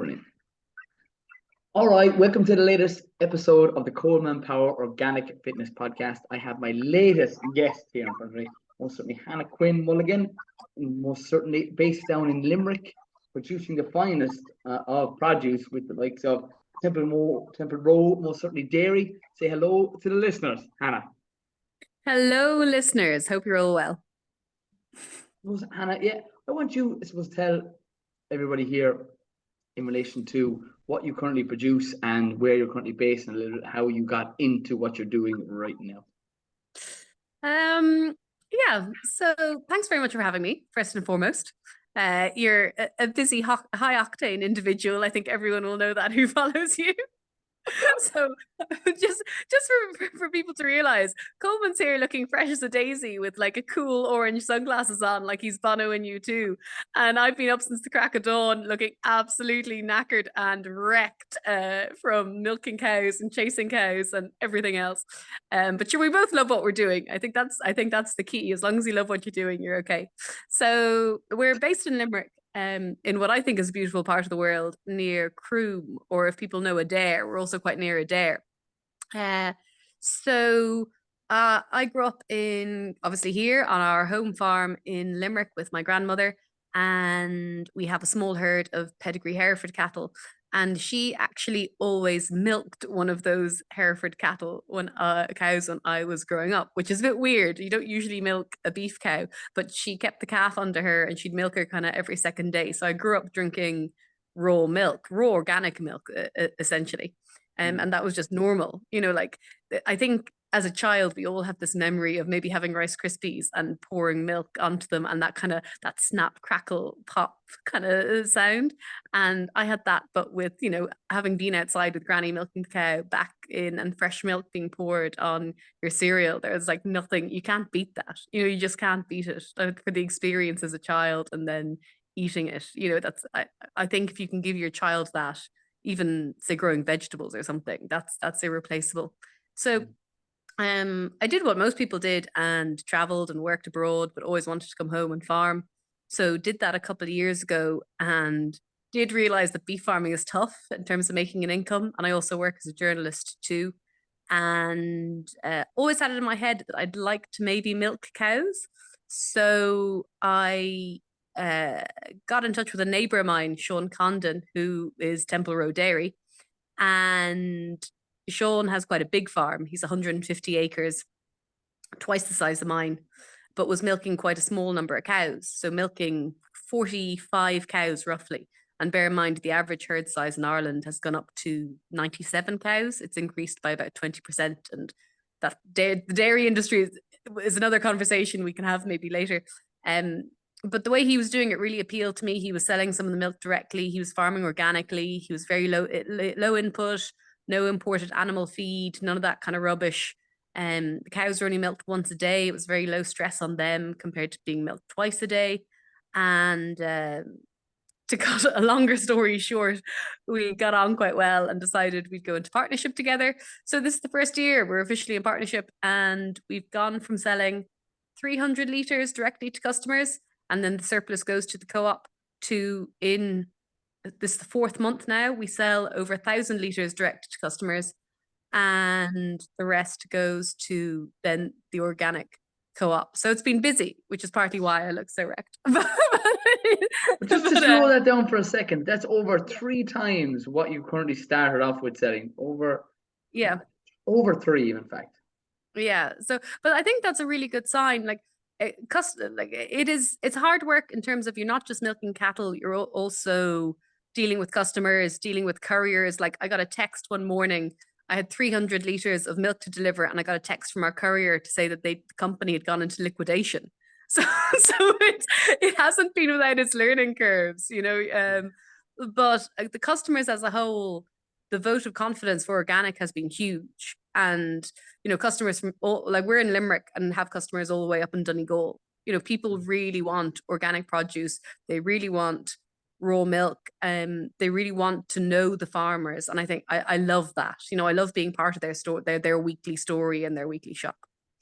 Brilliant. All right, welcome to the latest episode of the Colman Power Organic Fitness Podcast. I have my latest guest here in front of me, most certainly Hanna Quinn Mulligan, most certainly based down in Limerick, producing the finest of produce with the likes of Templeroe, most certainly dairy. Say hello to the listeners, Hanna. Hello, listeners. Hope you're all well. Hanna, I want you, I suppose, tell everybody here in relation to what you currently produce and where you're currently based, and a little bit how you got into what you're doing right now. So thanks very much for having me, first and foremost. You're a busy, high octane individual. I think everyone will know that who follows you. So just for people to realize, Colman's here looking fresh as a daisy with like a cool orange sunglasses on, like he's Bono in U2. And I've been up since the crack of dawn looking absolutely knackered and wrecked from milking cows and chasing cows and everything else. But sure, we both love what we're doing. I think that's the key. As long as you love what you're doing, you're okay. So we're based in Limerick, in what I think is a beautiful part of the world near Croom, or if people know Adair, we're also quite near Adair. So I grew up obviously here on our home farm in Limerick with my grandmother, and we have a small herd of pedigree Hereford cattle. And she actually always milked one of those Hereford cattle cows when I was growing up, which is a bit weird. You don't usually milk a beef cow, but she kept the calf under her and she'd milk her kind of every second day. So I grew up drinking raw organic milk, essentially. And that was just normal. Like I think as a child, we all have this memory of maybe having Rice Krispies and pouring milk onto them and that snap, crackle, pop kind of sound. And I had that, but with, having been outside with Granny milking the cow back in and fresh milk being poured on your cereal, there's like nothing, you can't beat that. You just can't beat it for the experience as a child and then eating it. I think if you can give your child that, even say growing vegetables or something, that's irreplaceable. So I did what most people did and traveled and worked abroad, but always wanted to come home and farm. So did that a couple of years ago and did realize that beef farming is tough in terms of making an income. And I also work as a journalist too. And always had it in my head that I'd like to maybe milk cows. So I got in touch with a neighbour of mine, Seán Condon, who is Templeroe Dairy. And Seán has quite a big farm. He's 150 acres, twice the size of mine, but was milking quite a small number of cows. So milking 45 cows roughly. And bear in mind, the average herd size in Ireland has gone up to 97 cows. It's increased by about 20%. And that the dairy industry is another conversation we can have maybe later. But the way he was doing it really appealed to me. He was selling some of the milk directly. He was farming organically. He was very low input, no imported animal feed, none of that kind of rubbish. The cows were only milked once a day. It was very low stress on them compared to being milked twice a day. And to cut a longer story short, we got on quite well and decided we'd go into partnership together. So this is the first year we're officially in partnership, and we've gone from selling 300 litres directly to customers, and then the surplus goes to the co-op this is the fourth month now, we sell over 1,000 litres direct to customers, and the rest goes to then the organic co-op. So it's been busy, which is partly why I look so wrecked. Just to slow that down for a second, that's over 3 times what you currently started off with selling. Over 3, in fact. Yeah. So, but I think that's a really good sign. It's hard work in terms of you're not just milking cattle, you're also dealing with customers, dealing with couriers. Like I got a text one morning, I had 300 litres of milk to deliver, and I got a text from our courier to say that the company had gone into liquidation. So it hasn't been without its learning curves, but the customers as a whole, the vote of confidence for organic has been huge. And, customers from we're in Limerick and have customers all the way up in Donegal. People really want organic produce. They really want raw milk. They really want to know the farmers. And I think I love that. I love being part of their story, their weekly story and their weekly shop.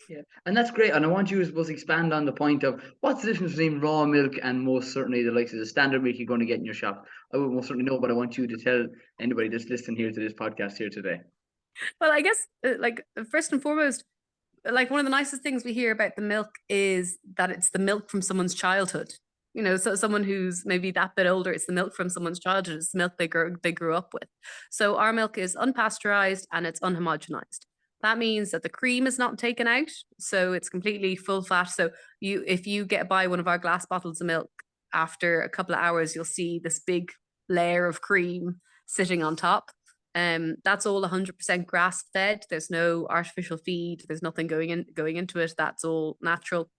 Yeah, and that's great. And I want you to suppose expand on the point of what's the difference between raw milk and most certainly the likes of the standard milk you're going to get in your shop. I would most certainly know, but I want you to tell anybody that's listening here to this podcast here today. Well, I guess like first and foremost, like one of the nicest things we hear about the milk is that it's the milk from someone's childhood. You know, so someone who's maybe that bit older, it's the milk from someone's childhood. It's the milk they grew up with. So our milk is unpasteurized and it's unhomogenized. That means that the cream is not taken out, so it's completely full fat. So if you get by one of our glass bottles of milk, after a couple of hours, you'll see this big layer of cream sitting on top. That's all 100% grass fed. There's no artificial feed. There's nothing going into it. That's all natural.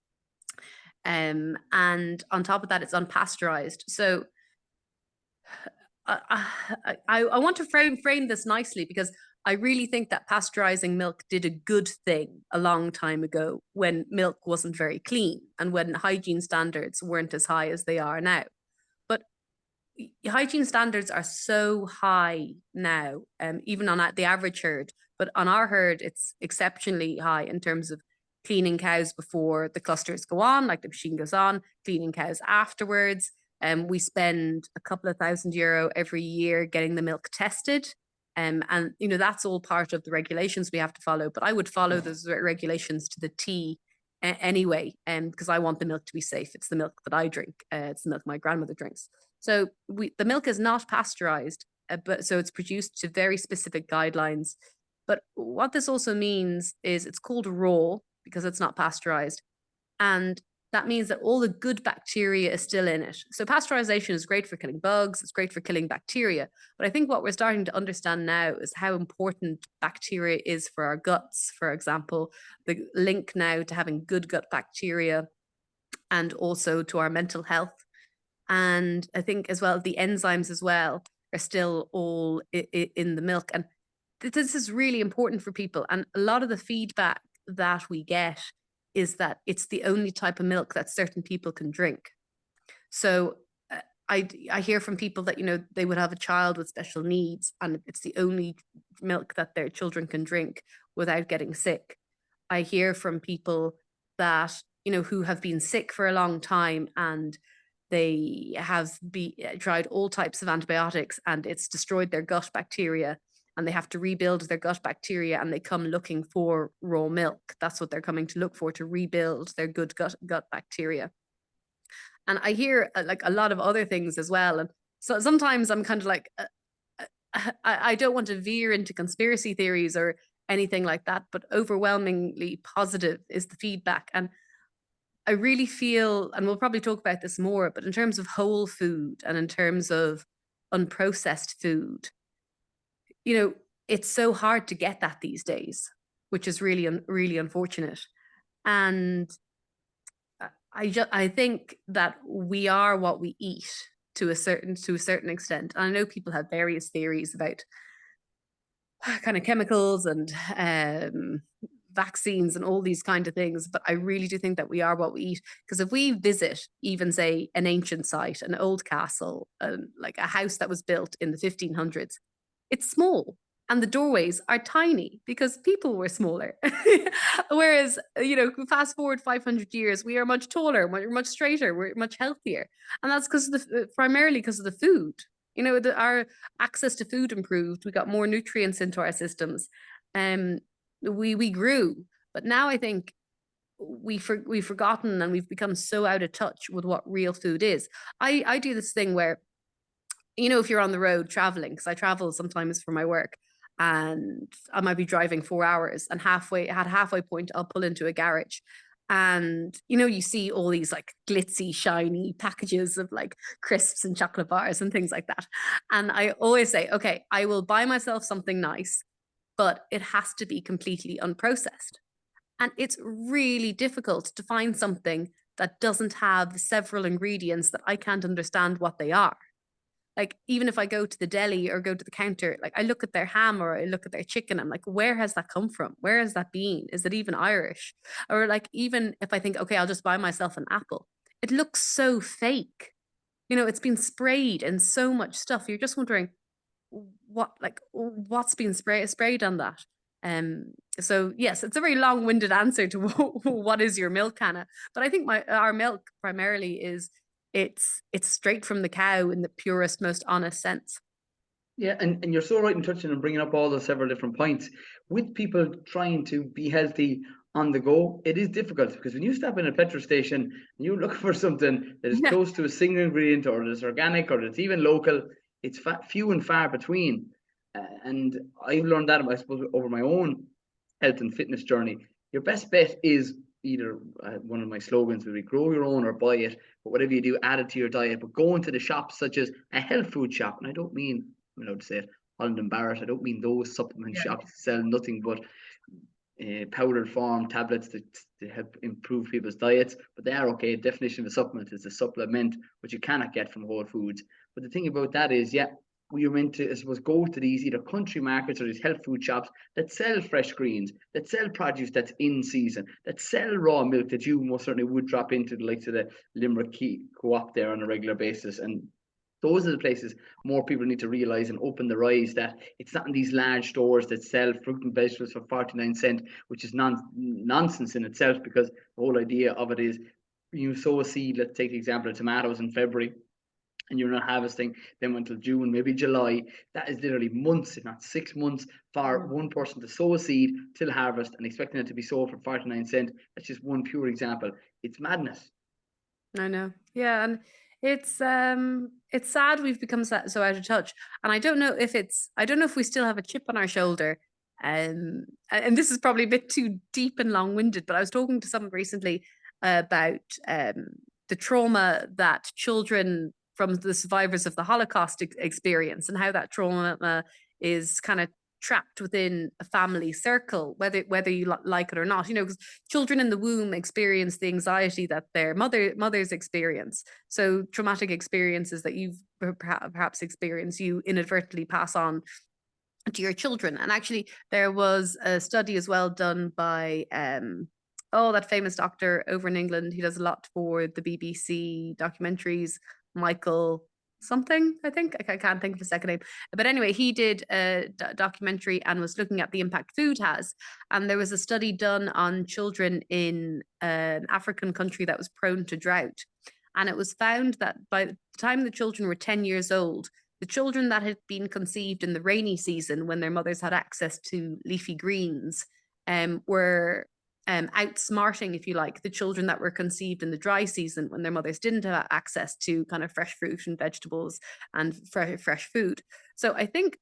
And on top of that, it's unpasteurized. So I want to frame this nicely because I really think that pasteurizing milk did a good thing a long time ago when milk wasn't very clean and when hygiene standards weren't as high as they are now. But hygiene standards are so high now, even on the average herd, but on our herd, it's exceptionally high in terms of cleaning cows before the clusters go on, like the machine goes on, cleaning cows afterwards. We spend a couple of €1,000 every year getting the milk tested. And you know, that's all part of the regulations we have to follow. But I would follow those regulations to the T anyway, because I want the milk to be safe. It's the milk that I drink. It's the milk my grandmother drinks. So the milk is not pasteurized, but so it's produced to very specific guidelines. But what this also means is it's called raw because it's not pasteurized. And that means that all the good bacteria is still in it. So pasteurization is great for killing bugs, it's great for killing bacteria. But I think what we're starting to understand now is how important bacteria is for our guts, for example, the link now to having good gut bacteria and also to our mental health. And I think as well, the enzymes as well are still all in the milk. And this is really important for people. And a lot of the feedback that we get is that it's the only type of milk that certain people can drink. So I hear from people that, you know, they would have a child with special needs and it's the only milk that their children can drink without getting sick. I hear from people that, you know, who have been sick for a long time and they have tried all types of antibiotics and it's destroyed their gut bacteria and they have to rebuild their gut bacteria and they come looking for raw milk. That's what they're coming to look for, to rebuild their good gut bacteria. And I hear like a lot of other things as well. And so sometimes I'm kind of like, I don't want to veer into conspiracy theories or anything like that, but overwhelmingly positive is the feedback. And I really feel, and we'll probably talk about this more, but in terms of whole food and in terms of unprocessed food, you know, it's so hard to get that these days, which is really, really unfortunate. And I think that we are what we eat to a certain extent. And I know people have various theories about kind of chemicals and vaccines and all these kind of things, but I really do think that we are what we eat. Because if we visit even say an ancient site, an old castle, like a house that was built in the 1500s, it's small and the doorways are tiny because people were smaller. Whereas, you know, fast forward 500 years, we are much taller, we're much straighter, we're much healthier. And that's because of primarily because of the food. You know, our access to food improved. We got more nutrients into our systems. We grew. But now I think we've forgotten and we've become so out of touch with what real food is. I do this thing where, you know, if you're on the road traveling, because I travel sometimes for my work, and I might be driving 4 hours and at a halfway point, I'll pull into a garage. And, you know, you see all these like glitzy, shiny packages of like crisps and chocolate bars and things like that. And I always say, okay, I will buy myself something nice, but it has to be completely unprocessed. And it's really difficult to find something that doesn't have several ingredients that I can't understand what they are. Like, even if I go to the deli or go to the counter, like I look at their ham or I look at their chicken, I'm like, where has that come from? Where has that been? Is it even Irish? Or like, even if I think, okay, I'll just buy myself an apple, it looks so fake. You know, it's been sprayed and so much stuff. You're just wondering what's been sprayed on that. So yes, it's a very long-winded answer to what is your milk, Hannah. But I think our milk primarily is it's straight from the cow in the purest, most honest sense. Yeah, and you're so right in touching and bringing up all the several different points. With people trying to be healthy on the go, it is difficult because when you stop in a petrol station and you look for something that is Yeah. close to a single ingredient or that's organic or that's even local, it's few and far between. And I've learned that, I suppose, over my own health and fitness journey. Your best bet is either one of my slogans would be grow your own or buy it, but whatever you do, add it to your diet. But go into the shops such as a health food shop, and I don't mean, I'm allowed to say it, Holland and Barrett. I don't mean those supplement Yeah. shops that sell nothing but powdered form tablets to help improve people's diets, but they are okay. Definition of a supplement is a supplement which you cannot get from whole foods. But the thing about that is, yeah, we're meant to, I suppose, go to these either country markets or these health food shops that sell fresh greens, that sell produce that's in season, that sell raw milk that you most certainly would drop into the likes of the Limerick Co-op there on a regular basis. And those are the places more people need to realize and open their eyes that it's not in these large stores that sell fruit and vegetables for 49 cents, which is nonsense in itself, because the whole idea of it is you sow a seed. Let's take the example of tomatoes in February, and you're not harvesting them until June, maybe July. That is literally months, if not 6 months, for one person to sow a seed till harvest and expecting it to be sold for 49 cents. That's just one pure example. It's madness. I know. Yeah, and it's sad we've become so out of touch. And I don't know if we still have a chip on our shoulder. And this is probably a bit too deep and long-winded, but I was talking to someone recently about the trauma that children from the survivors of the Holocaust experience, and how that trauma is kind of trapped within a family circle, whether you like it or not. Because children in the womb experience the anxiety that their mothers experience. So traumatic experiences that you've perhaps experienced, you inadvertently pass on to your children. And actually, there was a study as well done by that famous doctor over in England. He does a lot for the BBC documentaries, Michael something, I think. I can't think of a second name. But anyway, he did a documentary and was looking at the impact food has. And there was a study done on children in an African country that was prone to drought. And it was found that by the time the children were 10 years old, the children that had been conceived in the rainy season, when their mothers had access to leafy greens, were outsmarting, if you like, the children that were conceived in the dry season, when their mothers didn't have access to kind of fresh fruit and vegetables and fresh food. So I think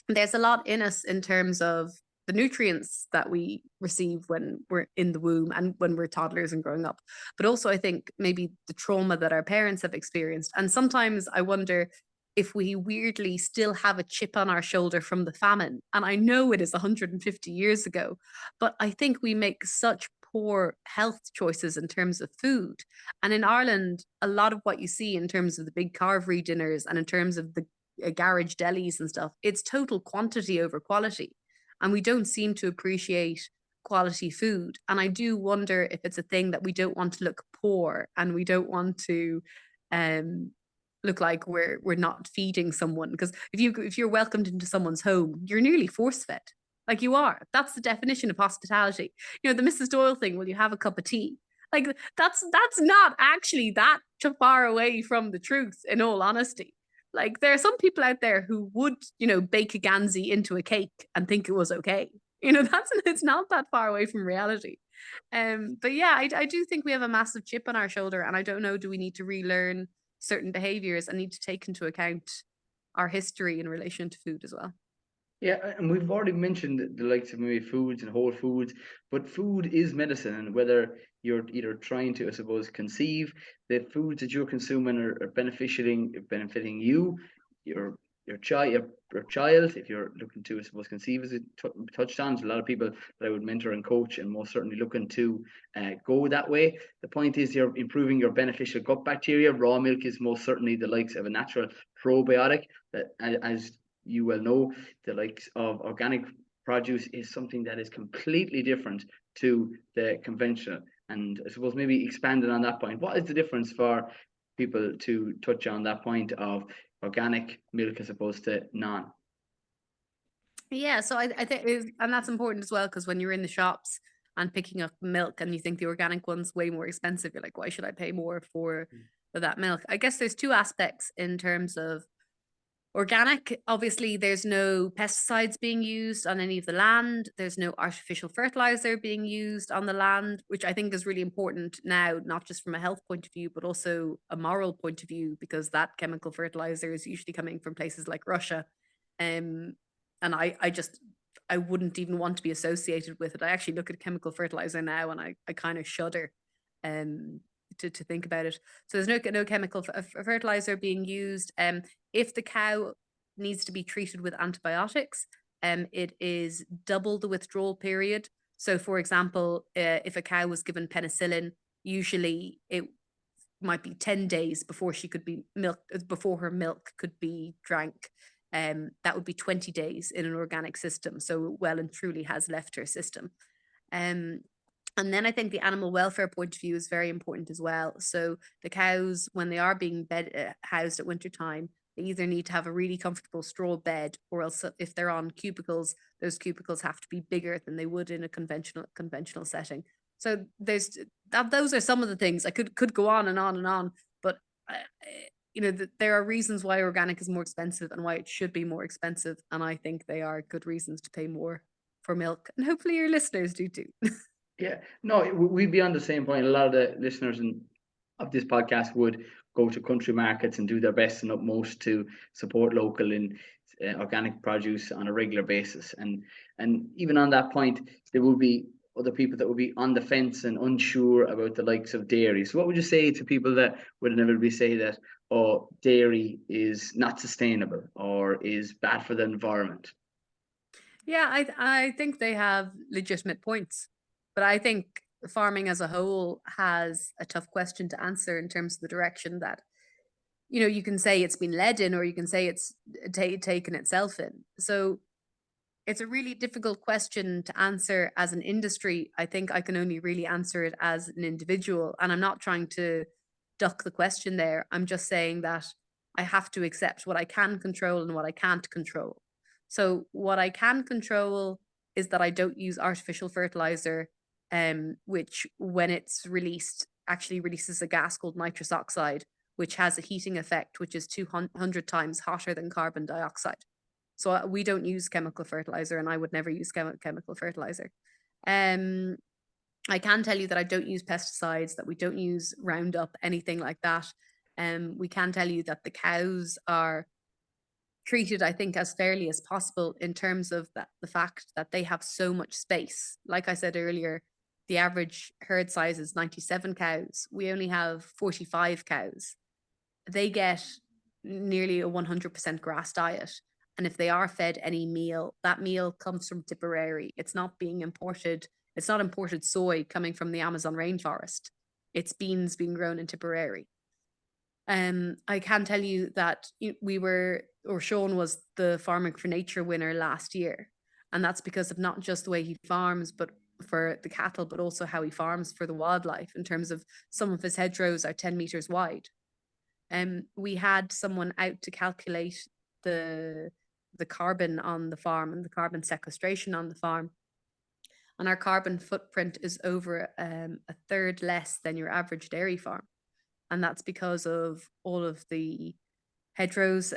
there's a lot in us in terms of the nutrients that we receive when we're in the womb and when we're toddlers and growing up. But also, I think maybe the trauma that our parents have experienced. And sometimes I wonder if we weirdly still have a chip on our shoulder from the famine. And I know it is 150 years ago, but I think we make such poor health choices in terms of food. And in Ireland, a lot of what you see in terms of the big carvery dinners and in terms of the garage delis and stuff, it's total quantity over quality. And we don't seem to appreciate quality food. And I do wonder if it's a thing that we don't want to look poor, and we don't want to look like we're not feeding someone. Because if you're welcomed into someone's home, you're nearly force fed. Like, you are. That's the definition of hospitality. The Mrs. Doyle thing, will you have a cup of tea? Like, that's not actually that far away from the truth, in all honesty. Like, there are some people out there who would, bake a Gansey into a cake and think it was okay. It's not that far away from reality. But yeah, I do think we have a massive chip on our shoulder, and I don't know, do we need to relearn certain behaviors and need to take into account our history in relation to food as well? Yeah, and we've already mentioned the likes of maybe foods and whole foods, but food is medicine, and whether you're either trying to, I suppose, conceive, the foods that you're consuming are benefiting you, your child, if you're looking to, I suppose, conceive, as it touched on. There's a lot of people that I would mentor and coach, and most certainly looking to go that way. The point is, you're improving your beneficial gut bacteria. Raw milk is most certainly the likes of a natural probiotic that, as you well know, the likes of organic produce is something that is completely different to the conventional. And I suppose maybe expanding on that point, what is the difference for people to touch on that point of organic milk as opposed to non? Yeah, so I think and that's important as well, because when you're in the shops and picking up milk and you think the organic one's way more expensive, you're like, why should I pay more for that milk? I guess there's two aspects in terms of organic. Obviously, there's no pesticides being used on any of the land. There's no artificial fertilizer being used on the land, which I think is really important now, not just from a health point of view, but also a moral point of view, because that chemical fertilizer is usually coming from places like Russia. Um, and I wouldn't even want to be associated with it. I actually look at chemical fertilizer now and I kind of shudder um, to think about it. So there's no chemical fertilizer being used. If the cow needs to be treated with antibiotics, it is double the withdrawal period. So, for example, if a cow was given penicillin, usually it might be 10 days before she could be milked, before her milk could be drank. That would be 20 days in an organic system. So well and truly has left her system. Um, and then I think the animal welfare point of view is very important as well. So the cows, when they are being housed at winter time, they either need to have a really comfortable straw bed, or else if they're on cubicles, those cubicles have to be bigger than they would in a conventional setting. So there's that. Those are some of the things. I could go on and on and on, but there are reasons why organic is more expensive and why it should be more expensive, and I think they are good reasons to pay more for milk, and hopefully your listeners do too. Yeah, no, we'd be on the same point. A lot of the listeners of this podcast would go to country markets and do their best and utmost to support local and organic produce on a regular basis. And even on that point, there will be other people that will be on the fence and unsure about the likes of dairy. So what would you say to people that would inevitably say that, oh, dairy is not sustainable or is bad for the environment? Yeah, I think they have legitimate points, but I think farming as a whole has a tough question to answer in terms of the direction that you can say it's been led in, or you can say it's taken itself in. So it's a really difficult question to answer as an industry. I think I can only really answer it as an individual, and I'm not trying to duck the question there. I'm just saying that I have to accept what I can control and what I can't control. So what I can control is that I don't use artificial fertilizer, which when it's released actually releases a gas called nitrous oxide, which has a heating effect, which is 200 times hotter than carbon dioxide. So we don't use chemical fertilizer, and I would never use chemical fertilizer. Um, I can tell you that I don't use pesticides, that we don't use Roundup, anything like that. We can tell you that the cows are treated, I think, as fairly as possible in terms of the fact that they have so much space. Like I said earlier, the average herd size is 97 cows. We only have 45 cows. They get nearly a 100% grass diet. And if they are fed any meal, that meal comes from Tipperary. It's not being imported. It's not imported soy coming from the Amazon rainforest. It's beans being grown in Tipperary. I can tell you that Seán was the Farming for Nature winner last year. And that's because of not just the way he farms, but for the cattle, but also how he farms for the wildlife, in terms of some of his hedgerows are 10 meters wide. We had someone out to calculate the carbon on the farm and the carbon sequestration on the farm. And our carbon footprint is over a third less than your average dairy farm. And that's because of all of the hedgerows,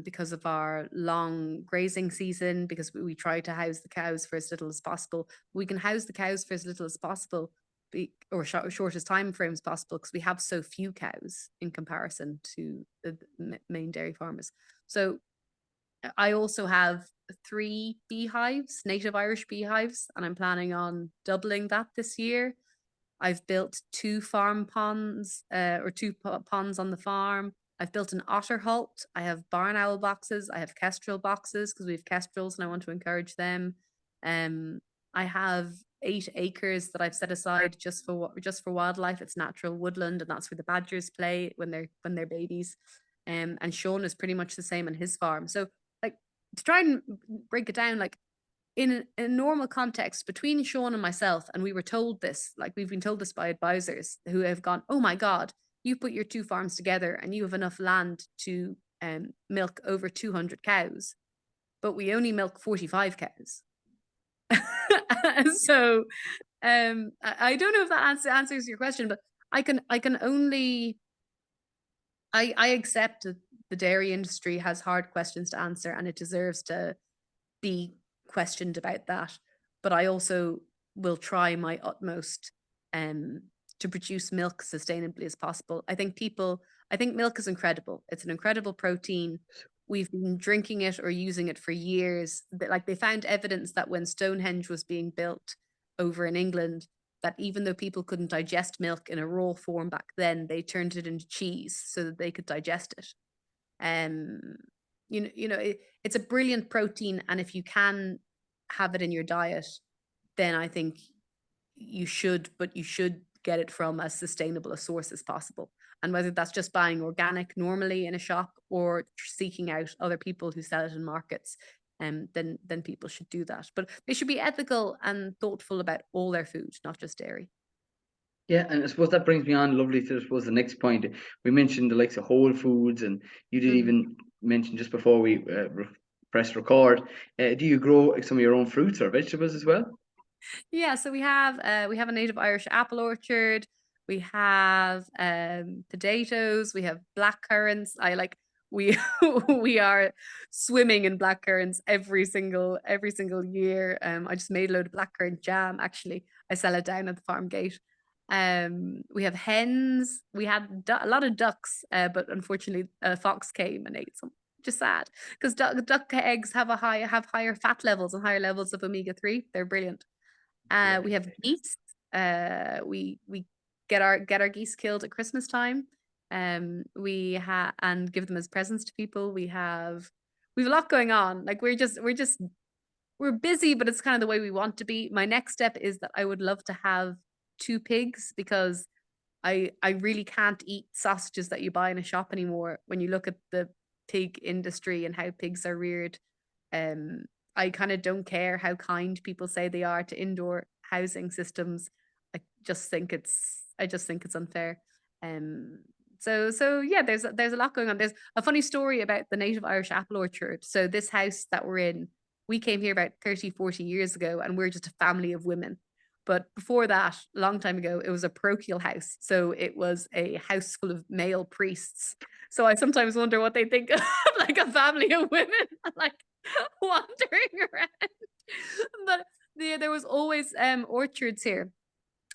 because of our long grazing season, because we try to house the cows for as little as possible. We can house the cows for as little as possible, or shortest time frames possible, because we have so few cows in comparison to the main dairy farmers. So I also have 3 beehives, native Irish beehives, and I'm planning on doubling that this year. I've built 2 farm ponds, or 2 ponds on the farm. I've built an otter halt. I have barn owl boxes. I have kestrel boxes because we have kestrels and I want to encourage them. I have 8 acres that I've set aside just for wildlife. It's natural woodland, and that's where the badgers play when they're babies. And Seán is pretty much the same on his farm. So, like, to try and break it down, like, in a normal context between Seán and myself, and we were told this, like we've been told this by advisors who have gone, oh my God, you put your 2 farms together and you have enough land to milk over 200 cows. but we only milk 45 cows. So I don't know if that answers your question, but I can only I accept that the dairy industry has hard questions to answer and it deserves to be questioned about that. But I also will try my utmost to produce milk sustainably as possible. I think milk is incredible. It's an incredible protein. We've been drinking it or using it for years. Like, they found evidence that when Stonehenge was being built over in England, that even though people couldn't digest milk in a raw form back then, they turned it into cheese so that they could digest it. It's a brilliant protein, and if you can have it in your diet, then I think you should, but you should get it from as sustainable a source as possible. And whether that's just buying organic normally in a shop or seeking out other people who sell it in markets, then people should do that. But they should be ethical and thoughtful about all their food, not just dairy. Yeah, and I suppose that brings me on lovely to, I suppose, the next point. We mentioned the likes of Whole Foods, and you did even mention just before we press record. Do you grow some of your own fruits or vegetables as well? Yeah, so we have a native Irish apple orchard. We have potatoes. We have black currants. We we are swimming in black currants every single year. I just made a load of blackcurrant jam. Actually, I sell it down at the farm gate. We have hens. We had a lot of ducks, but unfortunately, a fox came and ate some. Just sad, because duck eggs have higher fat levels and higher levels of omega-3. They're brilliant. We have geese. We get our geese killed at Christmas time. We and give them as presents to people. We have a lot going on. Like, we're busy, but it's kind of the way we want to be. My next step is that I would love to have 2 pigs, because I really can't eat sausages that you buy in a shop anymore. When you look at the pig industry and how pigs are reared, I kind of don't care how kind people say they are to indoor housing systems. I just think it's unfair. So yeah, there's a lot going on. There's a funny story about the native Irish apple orchard. So this house that we're in, we came here about 30, 40 years ago, and we're just a family of women. But before that, a long time ago, it was a parochial house. So it was a house full of male priests. So I sometimes wonder what they think of like a family of women, like wandering around. But there was always orchards here.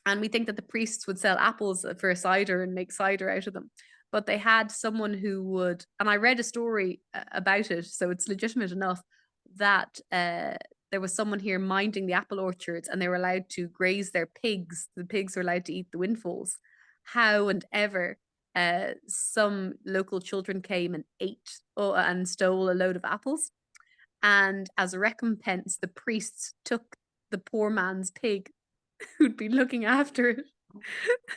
And we think that the priests would sell apples for a cider and make cider out of them. But they had someone who would, and I read a story about it, so it's legitimate enough, that there was someone here minding the apple orchards, and they were allowed to graze their pigs. The pigs were allowed to eat the windfalls. How and ever some local children came and ate and stole a load of apples. And as a recompense, the priests took the poor man's pig who'd been looking after it,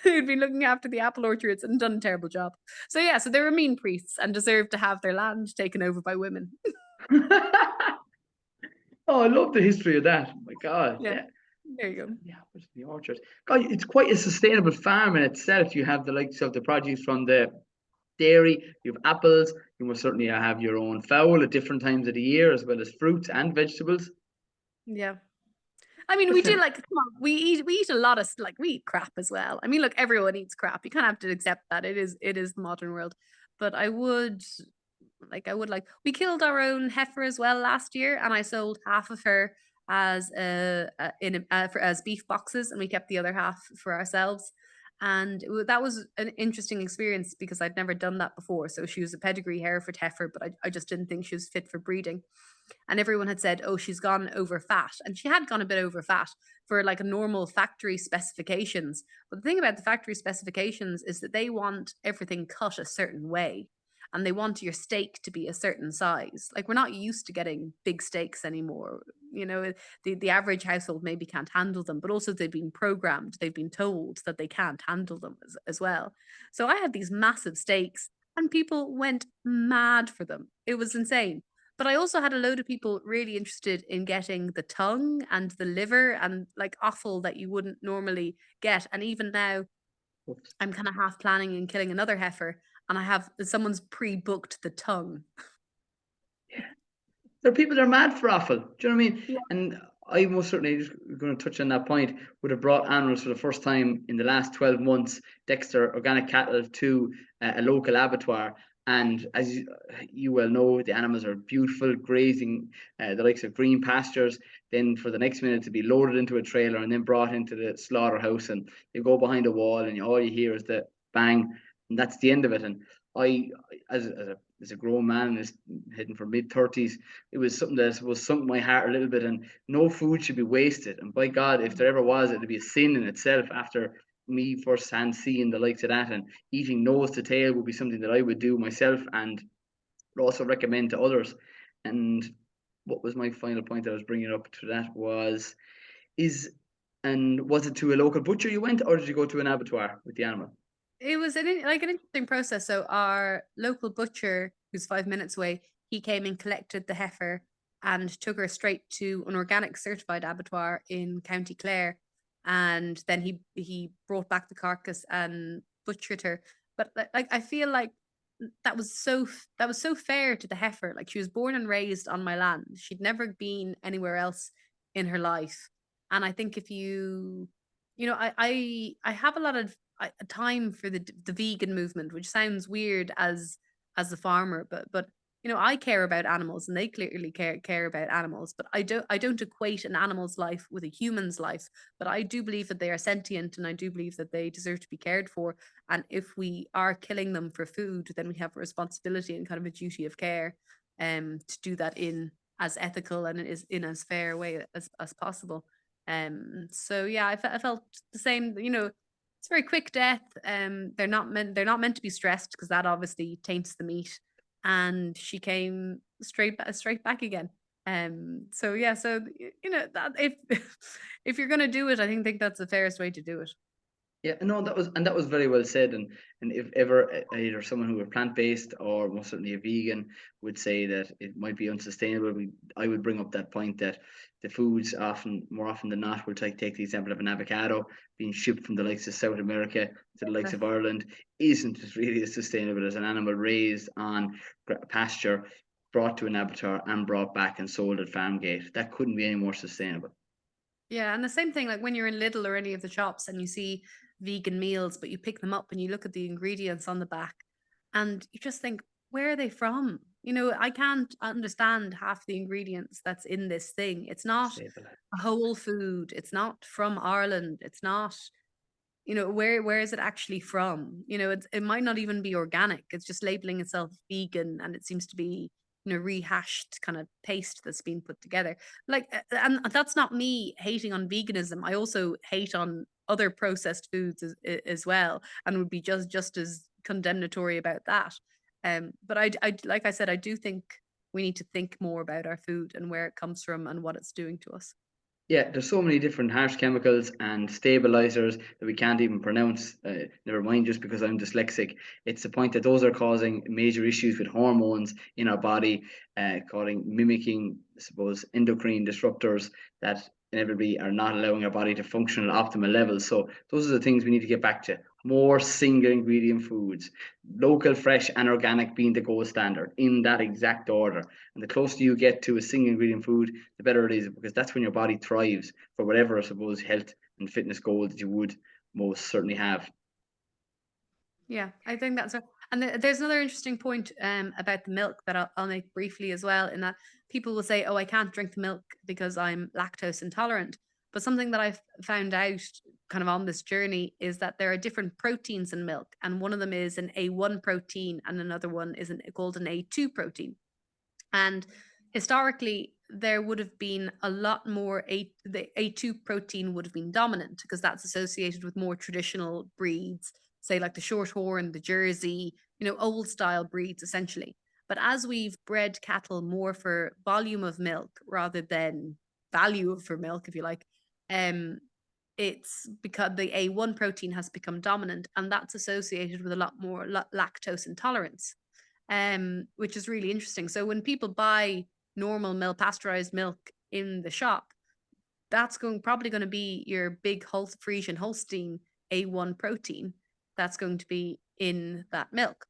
who'd been looking after the apple orchards, and done a terrible job. So yeah, so they were mean priests and deserved to have their land taken over by women. Oh, I love the history of that. Oh my God, yeah. There you go. Yeah, what's the orchard? God, it's quite a sustainable farm in itself. You have the likes of the produce from the dairy, you have apples, you must certainly have your own fowl at different times of the year, as well as fruits and vegetables. Yeah. I mean, we do, like, come on, we eat a lot of, like, we eat crap as well. I mean, look, everyone eats crap. You kind of have to accept that it is the modern world. But I would like, we killed our own heifer as well last year, and I sold half of her as as beef boxes, and we kept the other half for ourselves. And that was an interesting experience, because I'd never done that before. So she was a pedigree Hereford heifer, but I just didn't think she was fit for breeding. And everyone had said, oh, she's gone over fat. And she had gone a bit over fat for like a normal factory specifications. But the thing about the factory specifications is that they want everything cut a certain way. And they want your steak to be a certain size. Like, we're not used to getting big steaks anymore. You know, the average household maybe can't handle them, but also they've been programmed, they've been told that they can't handle them as well. So I had these massive steaks, and people went mad for them. It was insane. But I also had a load of people really interested in getting the tongue and the liver and, like, offal that you wouldn't normally get. And even now, I'm kind of half planning and killing another heifer, and someone's pre-booked the tongue. Yeah. There are people that are mad for offal. Do you know what I mean? Yeah. And I most certainly, just going to touch on that point, would have brought animals for the first time in the last 12 months, Dexter organic cattle, to a local abattoir. And as you well know, the animals are beautiful, grazing the likes of green pastures. Then for the next minute to be loaded into a trailer and then brought into the slaughterhouse, and you go behind a wall and all you hear is the bang, and that's the end of it. And I, as a grown man, is heading for mid-30s, it was something that was sunk my heart a little bit. And no food should be wasted. And by God, if there ever was, it'd be a sin in itself. After me firsthand seeing the likes of that, and eating nose to tail would be something that I would do myself and would also recommend to others. And what was my final point I was bringing up to that was, was it to a local butcher you went, or did you go to an abattoir with the animal? It was like an interesting process. So our local butcher, who's 5 minutes away, he came and collected the heifer and took her straight to an organic certified abattoir in County Clare, and then he brought back the carcass and butchered her. But like I feel like that was so fair to the heifer. Like, she was born and raised on my land. She'd never been anywhere else in her life. And I think if you know, I have a lot of time for the vegan movement, which sounds weird as a farmer, but you know, I care about animals, and they clearly care about animals. But I don't equate an animal's life with a human's life. But I do believe that they are sentient, and I do believe that they deserve to be cared for. And if we are killing them for food, then we have a responsibility and kind of a duty of care, to do that in as ethical and is in as fair a way as possible. So yeah, I felt the same. You know, it's a very quick death. They're not meant to be stressed, because that obviously taints the meat. And she came straight back again. So yeah, so you know, that if if you're gonna do it, think that's the fairest way to do it. Yeah, no, that was very well said. And if ever either someone who were plant based or most certainly a vegan would say that it might be unsustainable, I would bring up that point that the foods often, more often than not, will take the example of an avocado being shipped from the likes of South America to the likes of Ireland, isn't as really as sustainable as an animal raised on pasture, brought to an abattoir and brought back and sold at farm gate. That couldn't be any more sustainable. Yeah, and the same thing, like when you're in Lidl or any of the shops and you see vegan meals, but you pick them up and you look at the ingredients on the back, and you just think, where are they from? You know, I can't understand half the ingredients that's in this thing. It's not Staple. a whole food. It's not from Ireland. It's not, you know, where is it actually from? You know, it might not even be organic. It's just labeling itself vegan, and it seems to be, you know, rehashed kind of paste that's been put together. Like, and that's not me hating on veganism. I also hate on other processed foods as well, and would be just as condemnatory about that. But I like I said, I do think we need to think more about our food and where it comes from and what it's doing to us. Yeah, there's so many different harsh chemicals and stabilizers that we can't even pronounce. Never mind, just because I'm dyslexic. It's the point that those are causing major issues with hormones in our body, mimicking, I suppose, endocrine disruptors that inevitably are not allowing our body to function at optimal levels. So those are the things we need to get back to. More single ingredient foods, local, fresh, and organic being the gold standard in that exact order. And the closer you get to a single ingredient food, the better it is, because that's when your body thrives for whatever, I suppose, health and fitness goals that you would most certainly have. Yeah, I think that's a, and there's another interesting point about the milk that I'll make briefly as well. In that people will say, "Oh, I can't drink the milk because I'm lactose intolerant." But something that I've found out kind of on this journey is that there are different proteins in milk, and one of them is an A1 protein, and another one is called an A2 protein. And historically, there would have been a lot more the A2 protein would have been dominant, because that's associated with more traditional breeds, say like the Shorthorn, the Jersey, you know, old style breeds essentially. But as we've bred cattle more for volume of milk rather than value for milk, if you like, um, it's because the A1 protein has become dominant, and that's associated with a lot more lactose intolerance, which is really interesting. So when people buy normal milk, pasteurized milk in the shop, that's probably going to be your big Frisian Holstein A1 protein that's going to be in that milk.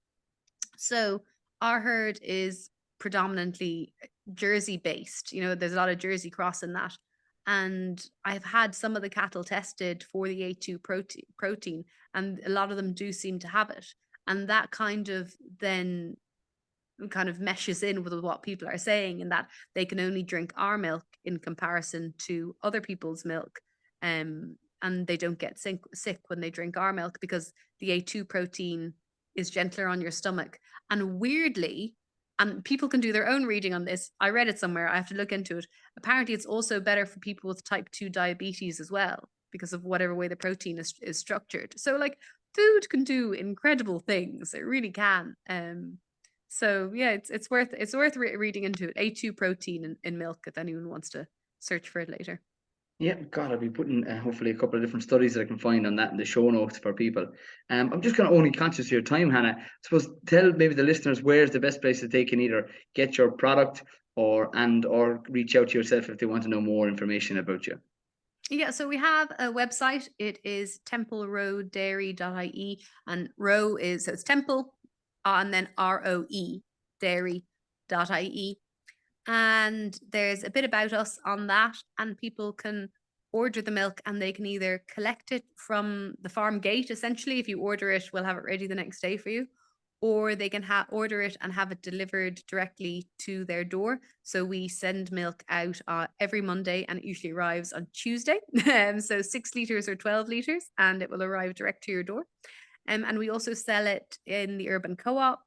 So our herd is predominantly Jersey based. You know, there's a lot of Jersey cross in that. And I've had some of the cattle tested for the A2 protein, and a lot of them do seem to have it. And that kind of then kind of meshes in with what people are saying, in that they can only drink our milk in comparison to other people's milk. And they don't get sick when they drink our milk, because the A2 protein is gentler on your stomach. And weirdly, and people can do their own reading on this, I read it somewhere, I have to look into it. Apparently, it's also better for people with type 2 diabetes as well, because of whatever way the protein is structured. So, like, food can do incredible things. It really can. So yeah, it's worth reading into it. A2 protein in milk, if anyone wants to search for it later. Yeah, God, I'll be putting hopefully a couple of different studies that I can find on that in the show notes for people. I'm just kind of only conscious of your time, Hannah. I suppose tell maybe the listeners where's the best place that they can either get your product or reach out to yourself if they want to know more information about you. Yeah, so we have a website. It is templeroedairy.ie, and roe is, so it's temple and then ROE dairy.ie. And there's a bit about us on that, and people can order the milk, and they can either collect it from the farm gate. Essentially, if you order it, we'll have it ready the next day for you, or they can order it and have it delivered directly to their door. So we send milk out every Monday, and it usually arrives on Tuesday. So 6 litres or 12 litres, and it will arrive direct to your door. And we also sell it in the urban co-op.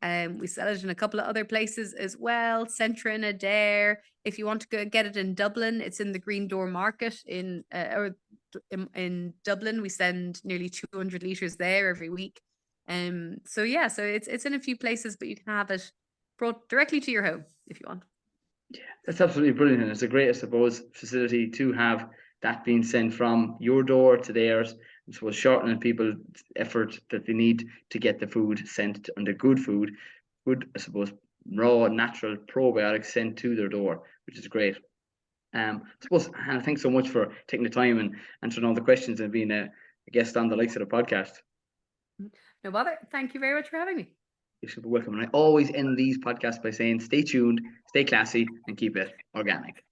We sell it in a couple of other places as well, Centra and Adair. If you want to go get it in Dublin, it's in the Green Door Market in Dublin. We send nearly 200 litres there every week. So yeah, so it's in a few places, but you can have it brought directly to your home if you want. Yeah, that's absolutely brilliant, and it's a great, I suppose, facility to have that being sent from your door to theirs. I suppose shortening people's effort that they need to get the food sent under good, I suppose, raw, natural probiotics sent to their door, which is great. I suppose, Hannah, thanks so much for taking the time and answering all the questions and being a guest on the likes of the podcast. No bother. Thank you very much for having me. You're super welcome. And I always end these podcasts by saying, stay tuned, stay classy, and keep it organic.